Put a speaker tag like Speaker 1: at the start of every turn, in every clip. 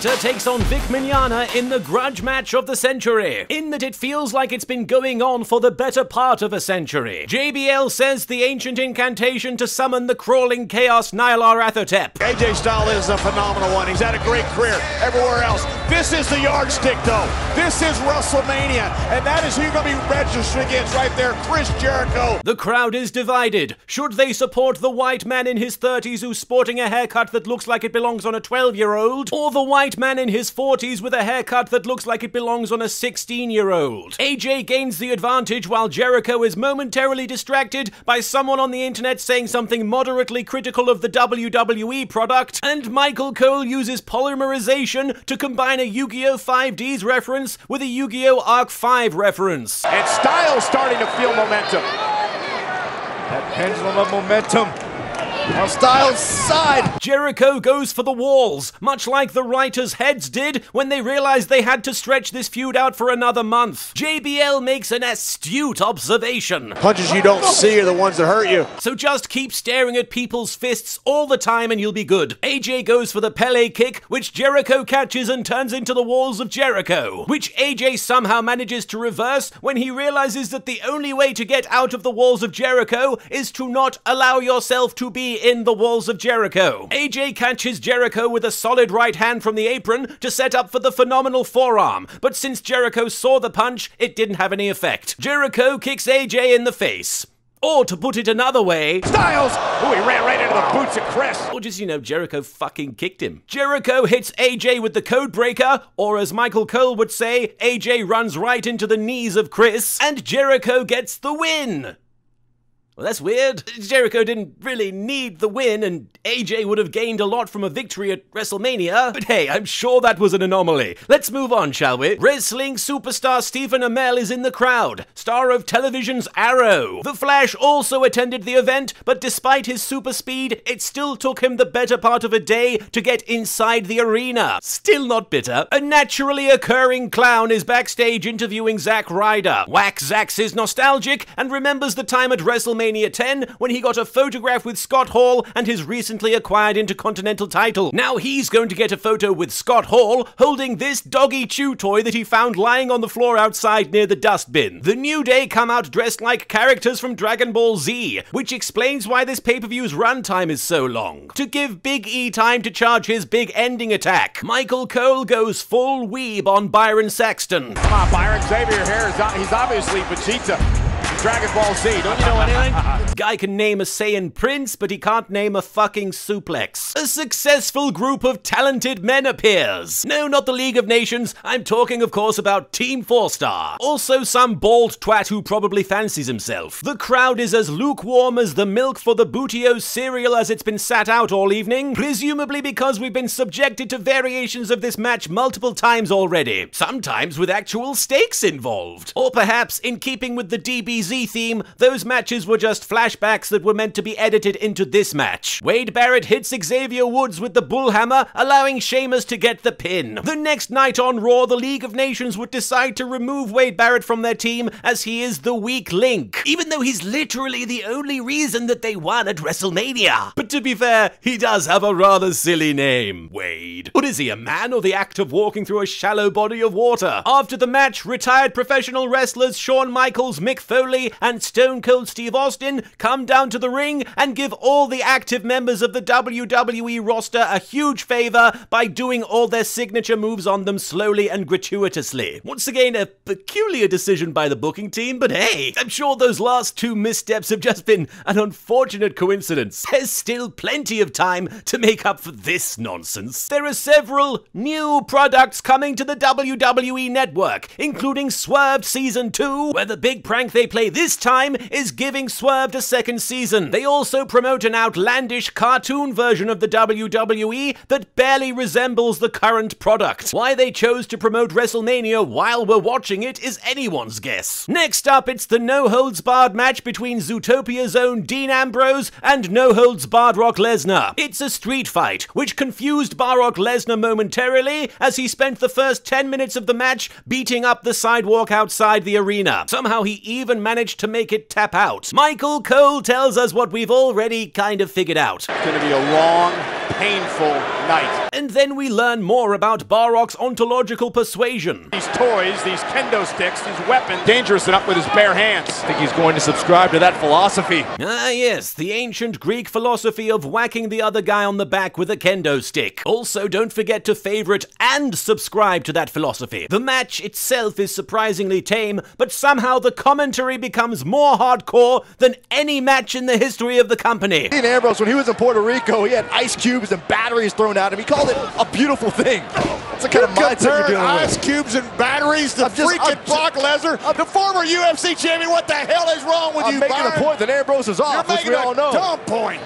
Speaker 1: Carter takes on Vic Mignogna in the grudge match of the century, in that it feels like it's been going on for the better part of a century. JBL says the ancient incantation to summon the crawling chaos Nylar Athotep.
Speaker 2: AJ Styles is a phenomenal one. He's had a great career everywhere else. This is the yardstick, though. This is Wrestlemania, and that is who you're going to be registered against right there, Chris Jericho.
Speaker 1: The crowd is divided. Should they support the white man in his 30s who's sporting a haircut that looks like it belongs on a 12-year-old, or the white man in his 40s with a haircut that looks like it belongs on a 16-year-old? AJ gains the advantage while Jericho is momentarily distracted by someone on the internet saying something moderately critical of the WWE product, and Michael Cole uses polymerization to combine a Yu-Gi-Oh! 5Ds reference with a Yu-Gi-Oh! Arc 5 reference.
Speaker 2: And Styles starting to feel momentum.
Speaker 3: That pendulum of momentum on Styles' side.
Speaker 1: Jericho goes for the walls, much like the writers' heads did when they realized they had to stretch this feud out for another month. JBL makes an astute observation.
Speaker 2: Punches you don't see are the ones that hurt you.
Speaker 1: So just keep staring at people's fists all the time and you'll be good. AJ goes for the Pele kick, which Jericho catches and turns into the walls of Jericho, which AJ somehow manages to reverse when he realizes that the only way to get out of the walls of Jericho is to not allow yourself to be in the walls of Jericho. AJ catches Jericho with a solid right hand from the apron to set up for the phenomenal forearm, but since Jericho saw the punch, it didn't have any effect. Jericho kicks AJ in the face. Or to put it another way,
Speaker 2: Styles! Oh, he ran right into the boots of Chris.
Speaker 1: Or just, Jericho fucking kicked him. Jericho hits AJ with the code breaker, or as Michael Cole would say, AJ runs right into the knees of Chris, and Jericho gets the win. Well, that's weird. Jericho didn't really need the win, and AJ would have gained a lot from a victory at WrestleMania. But hey, I'm sure that was an anomaly. Let's move on, shall we? Wrestling superstar Stephen Amell is in the crowd, star of television's Arrow. The Flash also attended the event, but despite his super speed, it still took him the better part of a day to get inside the arena. Still not bitter. A naturally occurring clown is backstage interviewing Zack Ryder. Whack Zax is nostalgic and remembers the time at WrestleMania 10 when he got a photograph with Scott Hall and his recently acquired Intercontinental title. Now he's going to get a photo with Scott Hall holding this doggy chew toy that he found lying on the floor outside near the dustbin. The New Day come out dressed like characters from Dragon Ball Z, which explains why this pay-per-view's runtime is so long. To give Big E time to charge his big ending attack, Michael Cole goes full weeb on Byron Saxton.
Speaker 2: Come on, Byron, Xavier here. He's obviously Vegeta. Dragon Ball Z, don't you know anything?
Speaker 1: Guy can name a Saiyan prince, but he can't name a fucking suplex. A successful group of talented men appears. No, not the League of Nations. I'm talking, of course, about Team 4-Star. Also some bald twat who probably fancies himself. The crowd is as lukewarm as the milk for the Bootio cereal as it's been sat out all evening, presumably because we've been subjected to variations of this match multiple times already, sometimes with actual stakes involved. Or perhaps, in keeping with the DBZ theme, those matches were just flashbacks that were meant to be edited into this match. Wade Barrett hits Xavier Woods with the bullhammer, allowing Sheamus to get the pin. The next night on Raw, the League of Nations would decide to remove Wade Barrett from their team as he is the weak link, even though he's literally the only reason that they won at WrestleMania. But to be fair, he does have a rather silly name, Wade. What is he, a man or the act of walking through a shallow body of water? After the match, retired professional wrestlers Shawn Michaels, Mick Foley, and Stone Cold Steve Austin come down to the ring and give all the active members of the WWE roster a huge favor by doing all their signature moves on them slowly and gratuitously. Once again, a peculiar decision by the booking team, but hey, I'm sure those last two missteps have just been an unfortunate coincidence. There's still plenty of time to make up for this nonsense. There are several new products coming to the WWE Network, including Swerved Season 2, where the big prank they play this time is giving Swerved a second season. They also promote an outlandish cartoon version of the WWE that barely resembles the current product. Why they chose to promote WrestleMania while we're watching it is anyone's guess. Next up, it's the no-holds-barred match between Zootopia's own Dean Ambrose and no-holds-barred Brock Lesnar. It's a street fight, which confused Brock Lesnar momentarily as he spent the first 10 minutes of the match beating up the sidewalk outside the arena. Somehow he even managed to make it tap out. Michael Cole tells us what we've already kind of figured out.
Speaker 2: It's going to be a long,
Speaker 3: painful night.
Speaker 1: And then we learn more about Barrock's ontological persuasion.
Speaker 3: These toys, these kendo sticks, these weapons, dangerous enough with his bare hands. I think he's going to subscribe to that philosophy.
Speaker 1: Ah yes, the ancient Greek philosophy of whacking the other guy on the back with a kendo stick. Also, don't forget to favorite and subscribe to that philosophy. The match itself is surprisingly tame, but somehow the commentary becomes more hardcore than any match in the history of the company.
Speaker 3: Dean Ambrose, when he was in Puerto Rico, he had ice cubes and batteries thrown at him. He called it a beautiful thing. That's the kind of mindset you're dealing with.
Speaker 2: Ice cubes and batteries to freaking Brock Lesnar, the former UFC champion. What the hell is wrong with you,
Speaker 3: I'm making a point that Ambrose is off, which we all know.
Speaker 2: You're making a dumb point.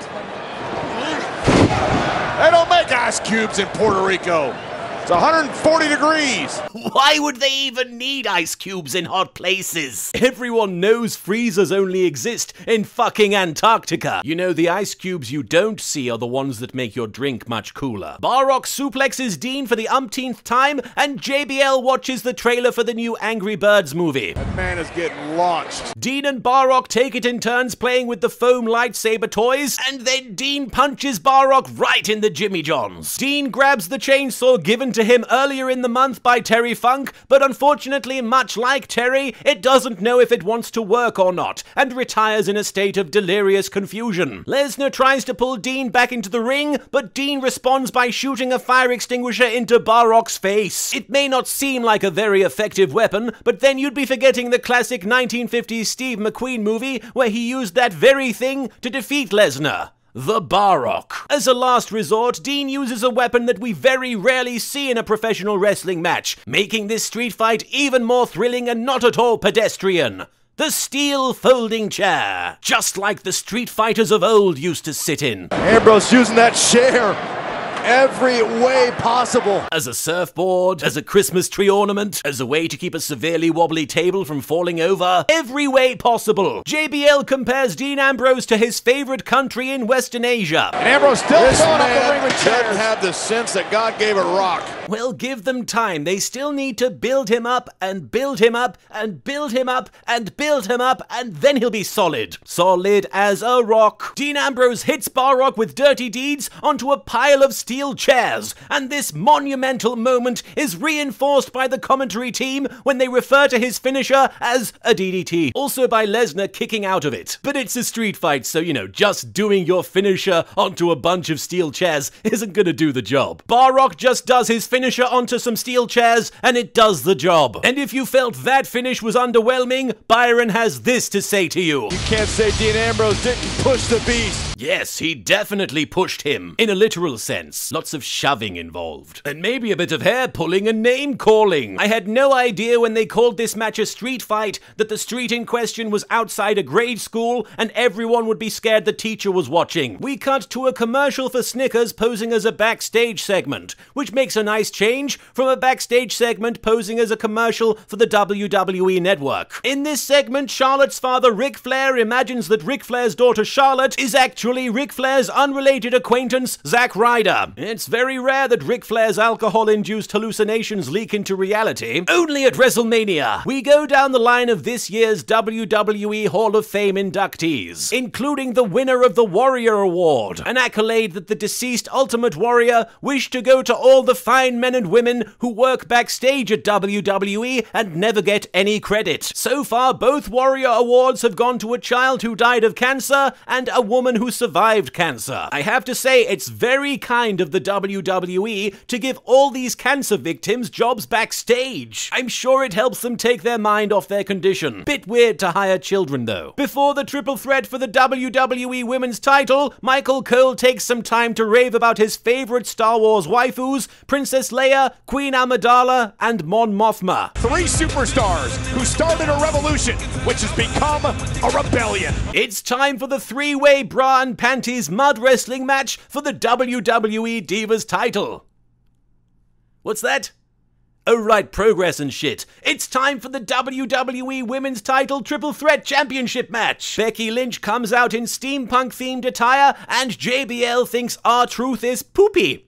Speaker 2: They don't make ice cubes in Puerto Rico. It's 140 degrees.
Speaker 1: Why would they even need ice cubes in hot places? Everyone knows freezers only exist in fucking Antarctica. You know, the ice cubes you don't see are the ones that make your drink much cooler. Barrock suplexes Dean for the umpteenth time, and JBL watches the trailer for the new Angry Birds movie.
Speaker 2: That man is getting launched.
Speaker 1: Dean and Barrock take it in turns playing with the foam lightsaber toys, and then Dean punches Barrock right in the Jimmy Johns. Dean grabs the chainsaw given to him earlier in the month by Terry Funk, but unfortunately, much like Terry, it doesn't know if it wants to work or not, and retires in a state of delirious confusion. Lesnar tries to pull Dean back into the ring, but Dean responds by shooting a fire extinguisher into Barrock's face. It may not seem like a very effective weapon, but then you'd be forgetting the classic 1950s Steve McQueen movie where he used that very thing to defeat Lesnar. The Barrock. As a last resort, Dean uses a weapon that we very rarely see in a professional wrestling match, making this street fight even more thrilling and not at all pedestrian. The steel folding chair. Just like the street fighters of old used to sit in.
Speaker 3: Ambrose using that chair every way possible.
Speaker 1: As a surfboard, as a Christmas tree ornament, as a way to keep a severely wobbly table from falling over. Every way possible. JBL compares Dean Ambrose to his favorite country in Western Asia.
Speaker 3: And Ambrose still throwing up the ring with chairs.
Speaker 2: Doesn't have the sense that God gave a rock.
Speaker 1: Well, give them time. They still need to build him up and build him up and build him up and build him up, and then he'll be solid. Solid as a rock. Dean Ambrose hits Barrock with dirty deeds onto a pile of steel chairs, and this monumental moment is reinforced by the commentary team when they refer to his finisher as a DDT. Also by Lesnar kicking out of it. But it's a street fight, so you know, just doing your finisher onto a bunch of steel chairs isn't gonna do the job. Barrock just does his finisher onto some steel chairs, and it does the job. And if you felt that finish was underwhelming, Byron has this to say to you.
Speaker 3: You can't say Dean Ambrose didn't push the beast.
Speaker 1: Yes, he definitely pushed him. In a literal sense. Lots of shoving involved. And maybe a bit of hair pulling and name calling. I had no idea when they called this match a street fight that the street in question was outside a grade school and everyone would be scared the teacher was watching. We cut to a commercial for Snickers posing as a backstage segment, which makes a nice change from a backstage segment posing as a commercial for the WWE Network. In this segment, Charlotte's father Ric Flair imagines that Ric Flair's daughter Charlotte is actually Ric Flair's unrelated acquaintance Zack Ryder. It's very rare that Ric Flair's alcohol-induced hallucinations leak into reality. Only at Wrestlemania. We go down the line of this year's WWE Hall of Fame inductees, including the winner of the Warrior Award, an accolade that the deceased Ultimate Warrior wished to go to all the fine men and women who work backstage at WWE and never get any credit. So far, both Warrior Awards have gone to a child who died of cancer and a woman who survived cancer. I have to say, it's very kind of the WWE to give all these cancer victims jobs backstage. I'm sure it helps them take their mind off their condition. Bit weird to hire children though. Before the triple threat for the WWE Women's title, Michael Cole takes some time to rave about his favorite Star Wars waifus, Princess Leia, Queen Amidala, and Mon Mothma.
Speaker 2: Three superstars who started a revolution, which has become a rebellion.
Speaker 1: It's time for the three-way bra and panties mud wrestling match for the WWE Divas title. What's that? Oh right, progress and shit. It's time for the WWE Women's title Triple Threat Championship match. Becky Lynch comes out in steampunk-themed attire, and JBL thinks R-Truth is poopy.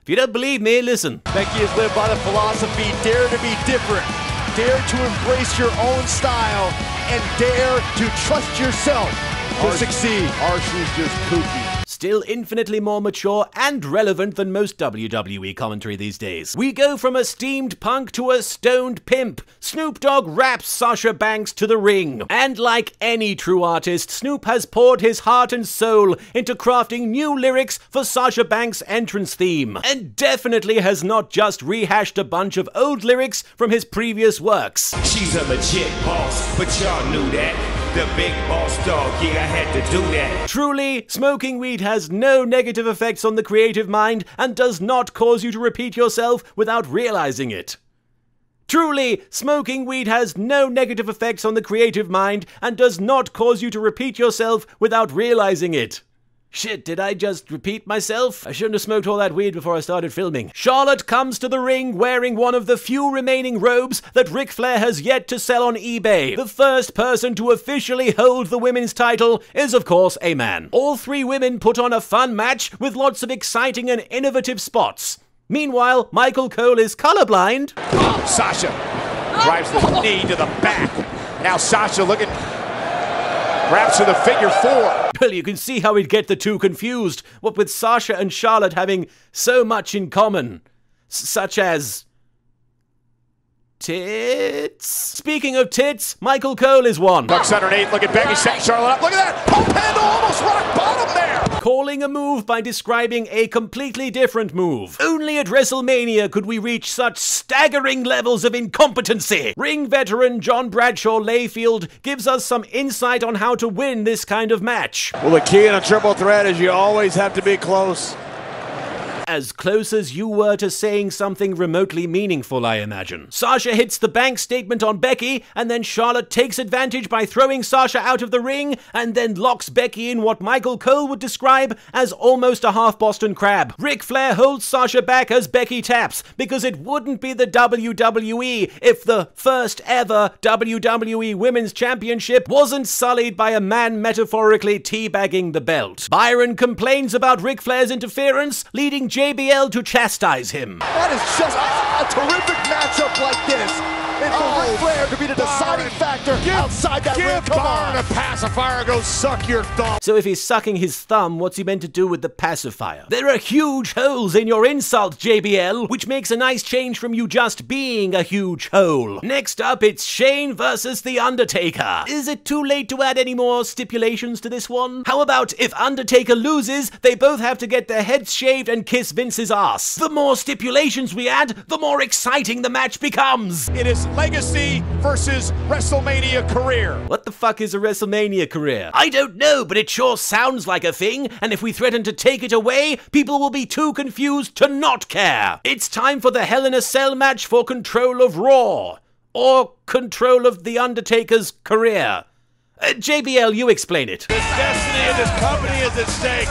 Speaker 1: If you don't believe me, listen.
Speaker 3: Becky has lived by the philosophy, dare to be different, dare to embrace your own style, and dare to trust yourself to succeed.
Speaker 2: R-Truth's just poopy.
Speaker 1: still infinitely more mature and relevant than most WWE commentary these days. We go from a steamed punk to a stoned pimp. Snoop Dogg raps Sasha Banks to the ring. And like any true artist, Snoop has poured his heart and soul into crafting new lyrics for Sasha Banks' entrance theme. And definitely has not just rehashed a bunch of old lyrics from his previous works.
Speaker 4: She's a legit boss, but y'all knew that. The big boss dog, yeah, I had to do that.
Speaker 1: Truly, smoking weed has no negative effects on the creative mind and does not cause you to repeat yourself without realizing it. Truly, smoking weed has no negative effects on the creative mind and does not cause you to repeat yourself without realizing it. Shit, did I just repeat myself? I shouldn't have smoked all that weed before I started filming. Charlotte comes to the ring wearing one of the few remaining robes that Ric Flair has yet to sell on eBay. The first person to officially hold the women's title is, of course, a man. All three women put on a fun match with lots of exciting and innovative spots. Meanwhile, Michael Cole is colorblind.
Speaker 2: Sasha drives the knee to the back. Now Sasha looking, grabs to the figure four.
Speaker 1: Well, you can see how we'd get the two confused, what with Sasha and Charlotte having so much in common. Such as tits? Speaking of tits, Michael Cole is one.
Speaker 2: Bucks underneath, look at Becky setting Charlotte up. Look at that! Pump handle almost rock bottom there!
Speaker 1: Calling a move by describing a completely different move. Only at WrestleMania could we reach such staggering levels of incompetency. Ring veteran John Bradshaw Layfield gives us some insight on how to win this kind of match.
Speaker 2: Well, the key in a triple threat is you always have to be close.
Speaker 1: As close as you were to saying something remotely meaningful, I imagine. Sasha hits the bank statement on Becky, and then Charlotte takes advantage by throwing Sasha out of the ring, and then locks Becky in what Michael Cole would describe as almost a half Boston crab. Ric Flair holds Sasha back as Becky taps, because it wouldn't be the WWE if the first ever WWE Women's Championship wasn't sullied by a man metaphorically teabagging the belt. Byron complains about Ric Flair's interference, leading JBL to chastise him.
Speaker 3: That is just a terrific matchup like this. And for Ric Flair to be the deciding factor outside that ring, come on.
Speaker 2: Give Byron a pacifier, go suck your thumb.
Speaker 1: So if he's sucking his thumb, what's he meant to do with the pacifier? There are huge holes in your insult, JBL, which makes a nice change from you just being a huge hole. Next up, it's Shane versus The Undertaker. Is it too late to add any more stipulations to this one? How about if Undertaker loses, they both have to get their heads shaved and kiss Vince's ass? The more stipulations we add, the more exciting the match becomes.
Speaker 2: It is legacy versus WrestleMania career.
Speaker 1: What the fuck is a WrestleMania career? I don't know, but it sure sounds like a thing, and if we threaten to take it away, people will be too confused to not care. It's time for the Hell in a Cell match for control of Raw. Or control of The Undertaker's career. JBL, you explain it.
Speaker 2: The destiny of this company is at stake.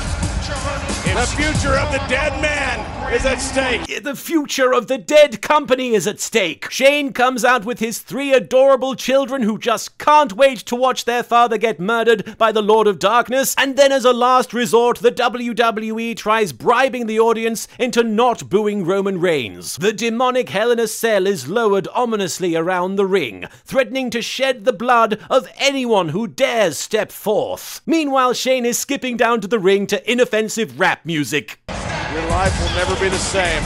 Speaker 2: The future of the dead man is at stake.
Speaker 1: The future of the dead company is at stake. Shane comes out with his three adorable children who just can't wait to watch their father get murdered by the Lord of Darkness, and then as a last resort, the WWE tries bribing the audience into not booing Roman Reigns. The demonic Hell in a Cell is lowered ominously around the ring, threatening to shed the blood of anyone who dares step forth. Meanwhile, Shane is skipping down to the ring to inoffensive rap music.
Speaker 2: Your life will never be the same.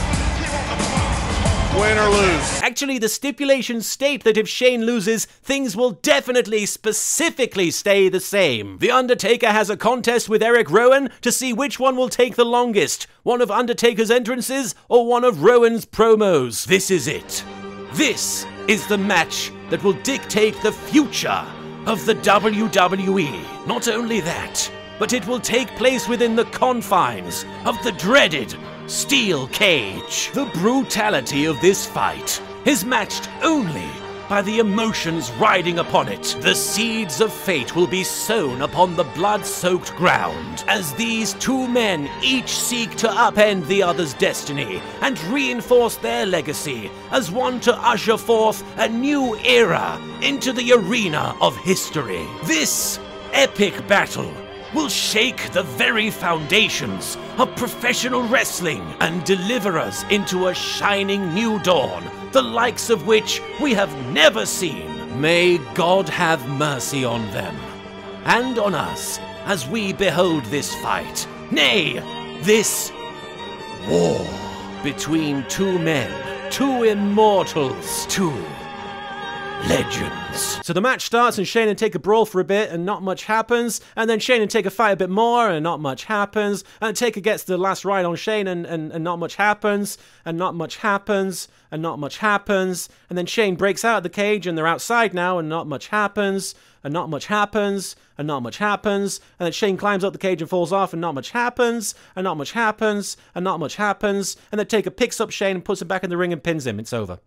Speaker 2: Win or lose.
Speaker 1: Actually, the stipulations state that if Shane loses, things will definitely, specifically stay the same. The Undertaker has a contest with Eric Rowan to see which one will take the longest. One of Undertaker's entrances or one of Rowan's promos. This is it. This is the match that will dictate the future of the WWE. Not only that, but it will take place within the confines of the dreaded steel cage. The brutality of this fight is matched only by the emotions riding upon it. The seeds of fate will be sown upon the blood-soaked ground as these two men each seek to upend the other's destiny and reinforce their legacy as one to usher forth a new era into the arena of history. This epic battle will shake the very foundations of professional wrestling and deliver us into a shining new dawn, the likes of which we have never seen. May God have mercy on them and on us as we behold this fight Nay, this war between two men, two immortals, two legends. So the match starts and Shane and take a brawl for a bit and not much happens, and then Shane and Taker fight a bit more and not much happens, and Taker gets the last ride on Shane and not much happens, and not much happens, and not much happens, and then Shane breaks out of the cage and they're outside now and not much happens, and not much happens, and not much happens, and then Shane climbs up the cage and falls off and not much happens, and not much happens, and not much happens, and then Taker picks up Shane and puts him back in the ring and pins him. It's over.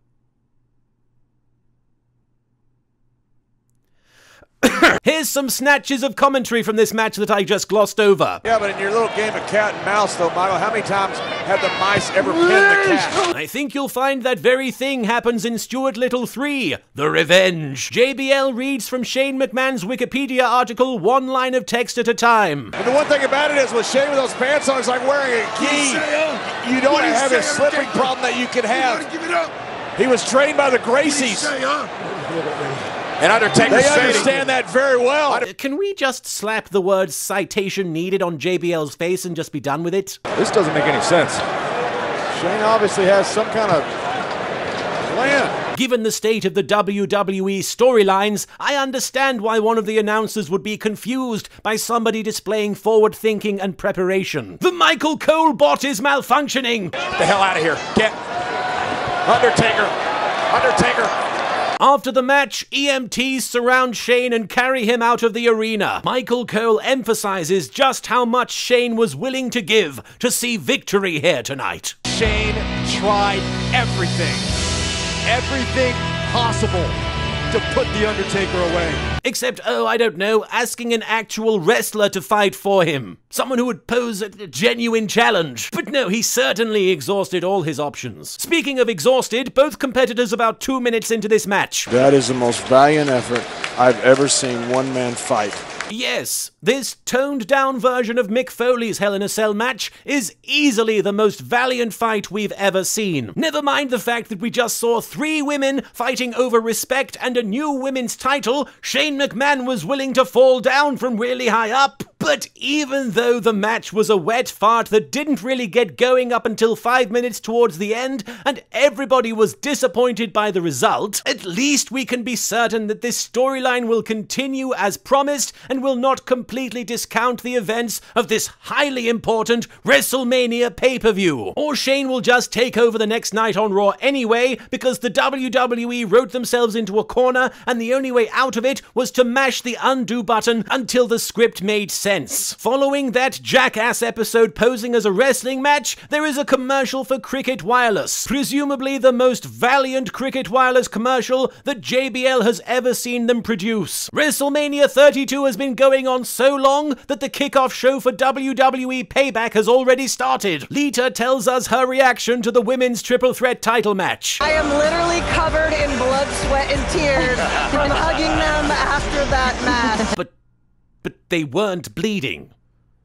Speaker 1: Here's some snatches of commentary from this match that I just glossed over.
Speaker 2: Yeah, but in your little game of cat and mouse, though, Michael, how many times have the mice ever pinned the cat?
Speaker 1: I think you'll find that very thing happens in Stuart Little 3, The Revenge. JBL reads from Shane McMahon's Wikipedia article one line of text at a time.
Speaker 2: And the one thing about it is, with Shane with those pants on, it's like wearing a gi. You don't have a slipping problem that you could have. He was trained by the Gracies. And Undertaker, they understand that very well.
Speaker 1: Can we just slap the word citation needed on JBL's face and just be done with it?
Speaker 2: This doesn't make any sense. Shane obviously has some kind of plan.
Speaker 1: Given the state of the WWE storylines, I understand why one of the announcers would be confused by somebody displaying forward thinking and preparation. The Michael Cole bot is malfunctioning!
Speaker 2: Get the hell out of here. Get Undertaker.
Speaker 1: After the match, EMTs surround Shane and carry him out of the arena. Michael Cole emphasizes just how much Shane was willing to give to see victory here tonight.
Speaker 3: Shane tried everything possible to put The Undertaker away.
Speaker 1: Except, oh, I don't know, asking an actual wrestler to fight for him. Someone who would pose a genuine challenge. But no, he certainly exhausted all his options. Speaking of exhausted, both competitors about 2 minutes into this match.
Speaker 2: That is the most valiant effort I've ever seen one man fight.
Speaker 1: Yes, this toned-down version of Mick Foley's Hell in a Cell match is easily the most valiant fight we've ever seen. Never mind the fact that we just saw 3 women fighting over respect and a new women's title. Shane McMahon was willing to fall down from really high up. But even though the match was a wet fart that didn't really get going up until 5 minutes towards the end, and everybody was disappointed by the result, at least we can be certain that this storyline will continue as promised and will not completely discount the events of this highly important WrestleMania pay-per-view. Or Shane will just take over the next night on Raw anyway, because the WWE wrote themselves into a corner and the only way out of it was to mash the undo button until the script made sense. Following that jackass episode posing as a wrestling match, there is a commercial for Cricket Wireless, presumably the most valiant Cricket Wireless commercial that JBL has ever seen them produce. WrestleMania 32 has been going on so long that the kickoff show for WWE Payback has already started. Lita tells us her reaction to the women's triple threat title match.
Speaker 5: I am literally covered in blood, sweat, and tears from hugging them after that match.
Speaker 1: But they weren't bleeding.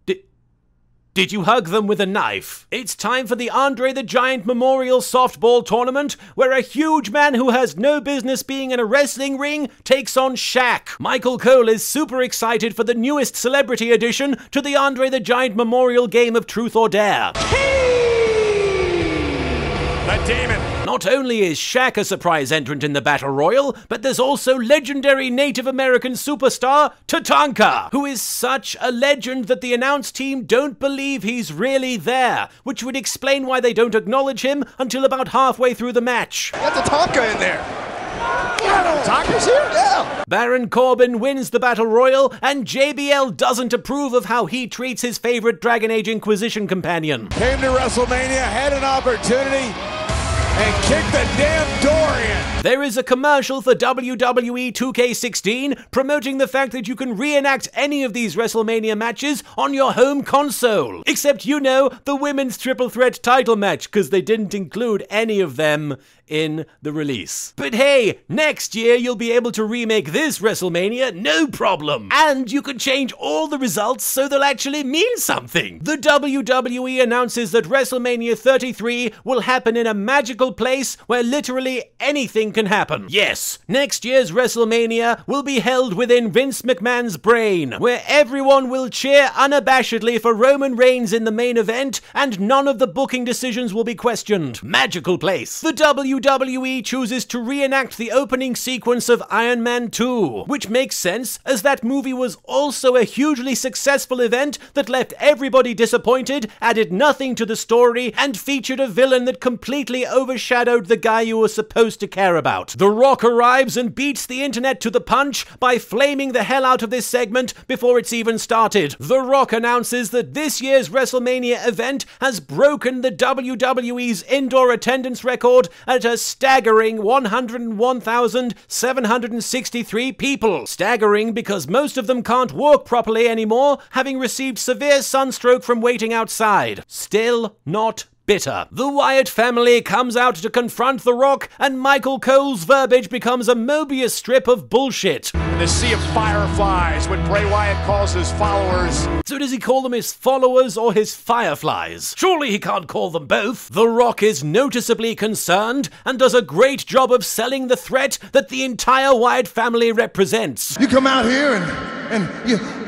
Speaker 1: Did you hug them with a knife? It's time for the Andre the Giant Memorial Softball Tournament, where a huge man who has no business being in a wrestling ring takes on Shaq. Michael Cole is super excited for the newest celebrity addition to the Andre the Giant Memorial Game of Truth or Dare.
Speaker 2: The Demon.
Speaker 1: Not only is Shaq a surprise entrant in the Battle Royal, but there's also legendary Native American superstar Tatanka, who is such a legend that the announce team don't believe he's really there, which would explain why they don't acknowledge him until about halfway through the match.
Speaker 3: Got Tatanka in there. Tatanka's here? Yeah.
Speaker 1: Baron Corbin wins the Battle Royal, and JBL doesn't approve of how he treats his favorite Dragon Age Inquisition companion.
Speaker 2: Came to WrestleMania, had an opportunity, and kicked the damn door in.
Speaker 1: There is a commercial for WWE 2K16 promoting the fact that you can reenact any of these WrestleMania matches on your home console. Except, you know, the women's triple threat title match, because they didn't include any of them in the release. But hey, next year you'll be able to remake this WrestleMania, no problem. And you could change all the results so they'll actually mean something. The WWE announces that WrestleMania 33 will happen in a magical place where literally anything can happen. Yes, next year's WrestleMania will be held within Vince McMahon's brain, where everyone will cheer unabashedly for Roman Reigns in the main event and none of the booking decisions will be questioned. Magical place. The WWE chooses to reenact the opening sequence of Iron Man 2, which makes sense as that movie was also a hugely successful event that left everybody disappointed, added nothing to the story, and featured a villain that completely overshadowed the guy you were supposed to care about. The Rock arrives and beats the internet to the punch by flaming the hell out of this segment before it's even started. The Rock announces that this year's WrestleMania event has broken the WWE's indoor attendance record at a staggering 101,763 people. Staggering because most of them can't walk properly anymore, having received severe sunstroke from waiting outside. Still not bitter. The Wyatt family comes out to confront The Rock, and Michael Cole's verbiage becomes a Mobius strip of bullshit.
Speaker 2: In the sea of fireflies, when Bray Wyatt calls his followers.
Speaker 1: So does he call them his followers or his fireflies? Surely he can't call them both. The Rock is noticeably concerned and does a great job of selling the threat that the entire Wyatt family represents.
Speaker 6: You come out here and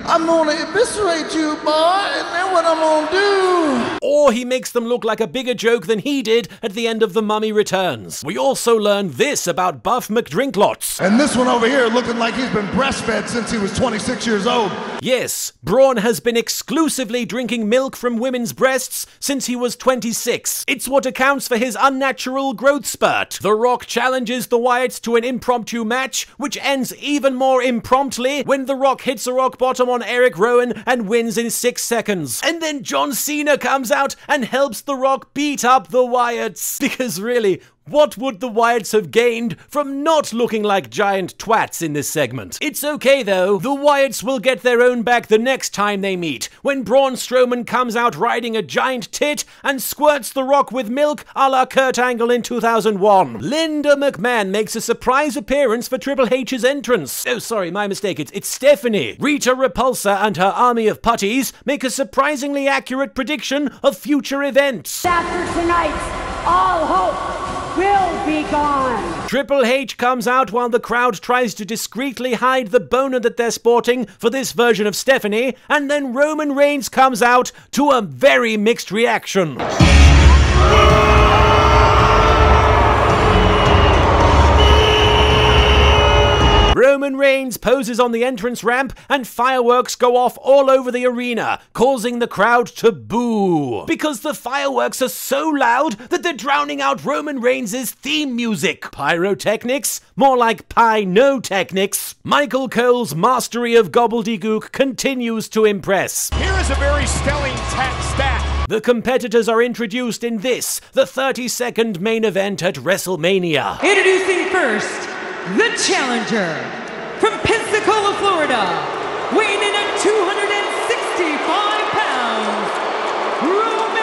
Speaker 6: I'm gonna eviscerate you, boy, and then what I'm gonna do?
Speaker 1: Or he makes them look like a bigger joke than he did at the end of The Mummy Returns. We also learn this about Buff McDrinklots.
Speaker 6: And this one over here looking like he's been breastfed since he was 26 years old.
Speaker 1: Yes, Braun has been exclusively drinking milk from women's breasts since he was 26. It's what accounts for his unnatural growth spurt. The Rock challenges the Wyatts to an impromptu match, which ends even more impromptly when The Rock hits a rock bottom on Eric Rowan and wins in 6 seconds. And then John Cena comes out and helps The Rock beat up the Wyatts. Because really, what would the Wyatts have gained from not looking like giant twats in this segment? It's okay though, the Wyatts will get their own back the next time they meet, when Braun Strowman comes out riding a giant tit and squirts The Rock with milk a la Kurt Angle in 2001. Linda McMahon makes a surprise appearance for Triple H's entrance. Oh sorry, my mistake, it's Stephanie. Rita Repulsa and her army of putties make a surprisingly accurate prediction of future events.
Speaker 7: After tonight, all hope will be gone.
Speaker 1: Triple H comes out while the crowd tries to discreetly hide the boner that they're sporting for this version of Stephanie, and then Roman Reigns comes out to a very mixed reaction. Roman Reigns poses on the entrance ramp and fireworks go off all over the arena, causing the crowd to boo. Because the fireworks are so loud that they're drowning out Roman Reigns' theme music. Pyrotechnics? More like pie-no-technics. Michael Cole's mastery of gobbledygook continues to impress.
Speaker 2: Here is a very stelling stat.
Speaker 1: The competitors are introduced in this, the 30-second main event at WrestleMania.
Speaker 8: Introducing first, the challenger from Pensacola, Florida, weighing in at 265 pounds, Roman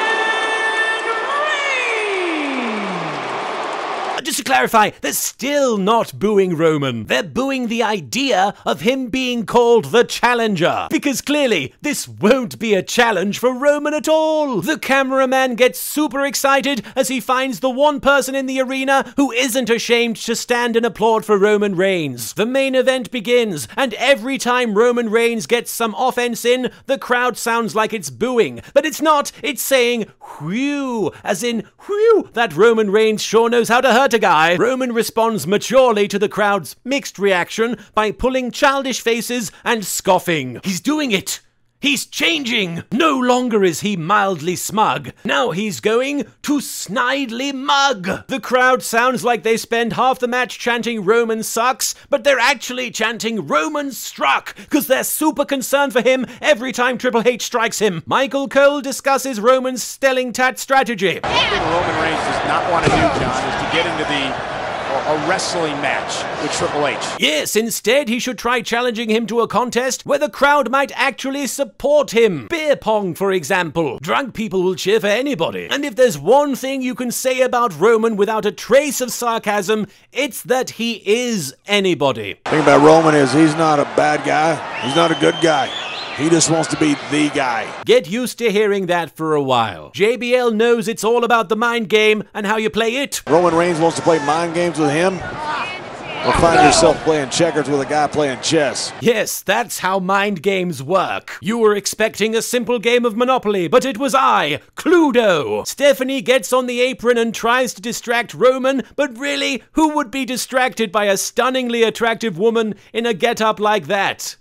Speaker 8: Reigns!
Speaker 1: Just to clarify, they're still not booing Roman. They're booing the idea of him being called the challenger. Because clearly, this won't be a challenge for Roman at all. The cameraman gets super excited as he finds the one person in the arena who isn't ashamed to stand and applaud for Roman Reigns. The main event begins, and every time Roman Reigns gets some offense in, the crowd sounds like it's booing. But it's not, it's saying, whew, as in, whew, that Roman Reigns sure knows how to hurt a guy. Roman responds maturely to the crowd's mixed reaction by pulling childish faces and scoffing. He's doing it! He's changing! No longer is he mildly smug. Now he's going to snidely mug. The crowd sounds like they spend half the match chanting Roman sucks, but they're actually chanting Roman struck, because they're super concerned for him every time Triple H strikes him. Michael Cole discusses Roman's stelling tat strategy.
Speaker 2: One thing Roman Reigns does not want to do, John, is to get into the a wrestling match with Triple H.
Speaker 1: Yes, instead he should try challenging him to a contest where the crowd might actually support him. Beer pong, for example. Drunk people will cheer for anybody. And if there's one thing you can say about Roman without a trace of sarcasm, it's that he is anybody.
Speaker 2: The thing about Roman is he's not a bad guy. He's not a good guy. He just wants to be the guy.
Speaker 1: Get used to hearing that for a while. JBL knows it's all about the mind game and how you play it.
Speaker 2: Roman Reigns wants to play mind games with him. Or find yourself playing checkers with a guy playing chess.
Speaker 1: Yes, that's how mind games work. You were expecting a simple game of Monopoly, but it was I, Cluedo. Stephanie gets on the apron and tries to distract Roman, but really, who would be distracted by a stunningly attractive woman in a get-up like that?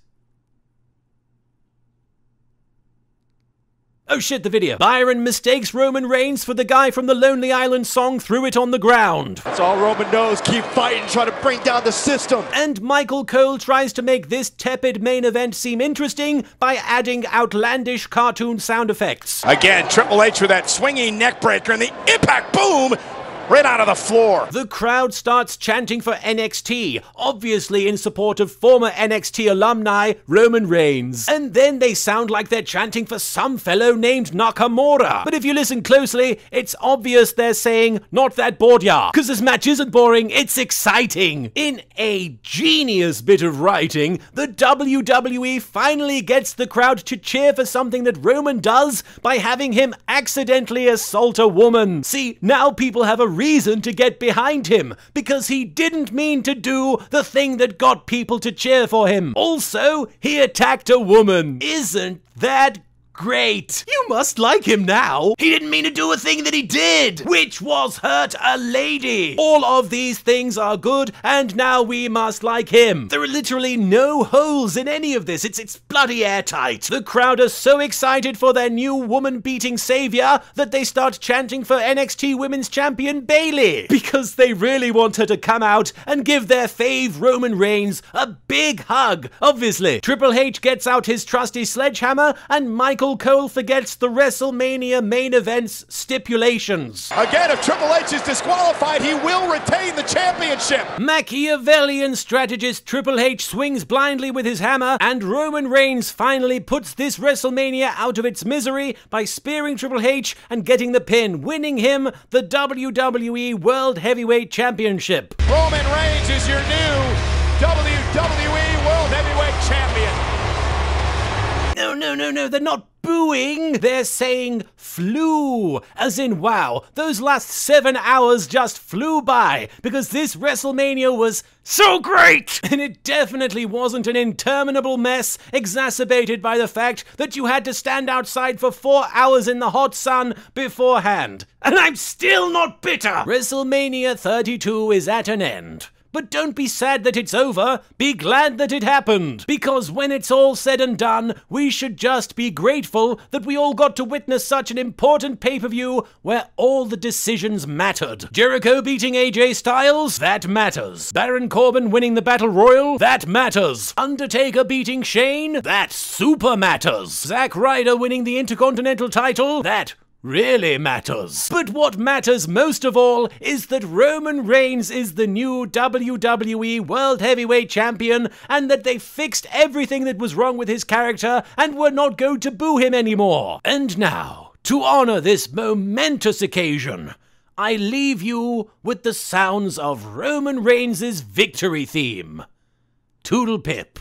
Speaker 1: Oh shit, the video. Byron mistakes Roman Reigns for the guy from the Lonely Island song, threw it on the ground.
Speaker 3: That's all Roman knows. Keep fighting, try to bring down the system.
Speaker 1: And Michael Cole tries to make this tepid main event seem interesting by adding outlandish cartoon sound effects.
Speaker 2: Again, Triple H with that swinging neck breaker and the impact boom right out of the floor.
Speaker 1: The crowd starts chanting for NXT, obviously in support of former NXT alumni Roman Reigns. And then they sound like they're chanting for some fellow named Nakamura. But if you listen closely, it's obvious they're saying, not that bored ya, because this match isn't boring, it's exciting. In a genius bit of writing, the WWE finally gets the crowd to cheer for something that Roman does by having him accidentally assault a woman. See, now people have a reason to get behind him, because he didn't mean to do the thing that got people to cheer for him. Also, he attacked a woman. Isn't that great? You must like him now. He didn't mean to do a thing that he did, which was hurt a lady. All of these things are good, and now we must like him. There are literally no holes in any of this. It's bloody airtight. The crowd are so excited for their new woman-beating savior that they start chanting for NXT Women's Champion Bayley, because they really want her to come out and give their fave Roman Reigns a big hug, obviously. Triple H gets out his trusty sledgehammer, and Michael Cole forgets the WrestleMania main event's stipulations.
Speaker 3: Again, if Triple H is disqualified, he will retain the championship.
Speaker 1: Machiavellian strategist Triple H swings blindly with his hammer, and Roman Reigns finally puts this WrestleMania out of its misery by spearing Triple H and getting the pin, winning him the WWE World Heavyweight Championship.
Speaker 3: Roman Reigns is your new WWE World Heavyweight Champion.
Speaker 1: No, they're not booing, they're saying flew, as in wow, those last 7 hours just flew by, because this WrestleMania was so great! And it definitely wasn't an interminable mess exacerbated by the fact that you had to stand outside for 4 hours in the hot sun beforehand. And I'm still not bitter! WrestleMania 32 is at an end. But don't be sad that it's over, be glad that it happened. Because when it's all said and done, we should just be grateful that we all got to witness such an important pay-per-view where all the decisions mattered. Jericho beating AJ Styles? That matters. Baron Corbin winning the Battle Royal? That matters. Undertaker beating Shane? That super matters. Zack Ryder winning the Intercontinental title? That really matters. But what matters most of all is that Roman Reigns is the new WWE World Heavyweight Champion, and that they fixed everything that was wrong with his character and were not going to boo him anymore. And now, to honor this momentous occasion, I leave you with the sounds of Roman Reigns' victory theme. Toodle pip.